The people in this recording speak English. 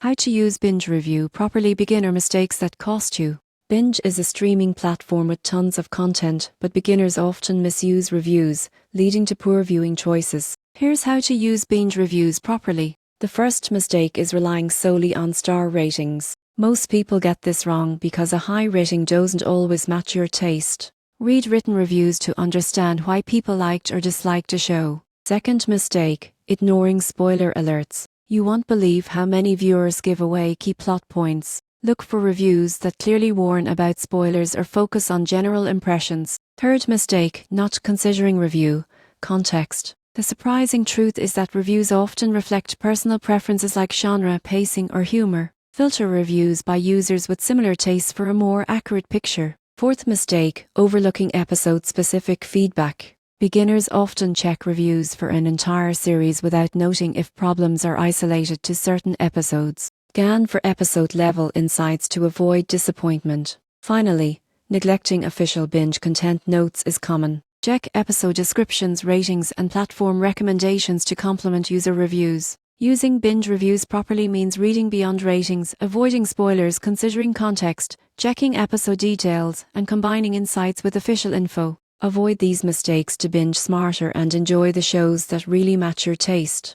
How to use Binge review properly. Beginner mistakes that cost you. Binge is a streaming platform with tons of content, but beginners often misuse reviews, leading to poor viewing choices. Here's how to use Binge reviews properly. The first mistake is relying solely on star ratings. Most people get this wrong because a high rating doesn't always match your taste. Read written reviews to understand why people liked or disliked a show. Second mistake, ignoring spoiler alerts. You won't believe how many viewers give away key plot points. Look for reviews that clearly warn about spoilers or focus on general impressions. Third mistake, not considering review context. The surprising truth is that reviews often reflect personal preferences like genre, pacing, or humor. Filter reviews by users with similar tastes for a more accurate picture. Fourth mistake, overlooking episode-specific feedback. Beginners often check reviews for an entire series without noting if problems are isolated to certain episodes. Scan for episode-level insights to avoid disappointment. Finally, neglecting official Binge content notes is common. Check episode descriptions, ratings, and platform recommendations to complement user reviews. Using Binge reviews properly means reading beyond ratings, avoiding spoilers, considering context, checking episode details, and combining insights with official info. Avoid these mistakes to binge smarter and enjoy the shows that really match your taste.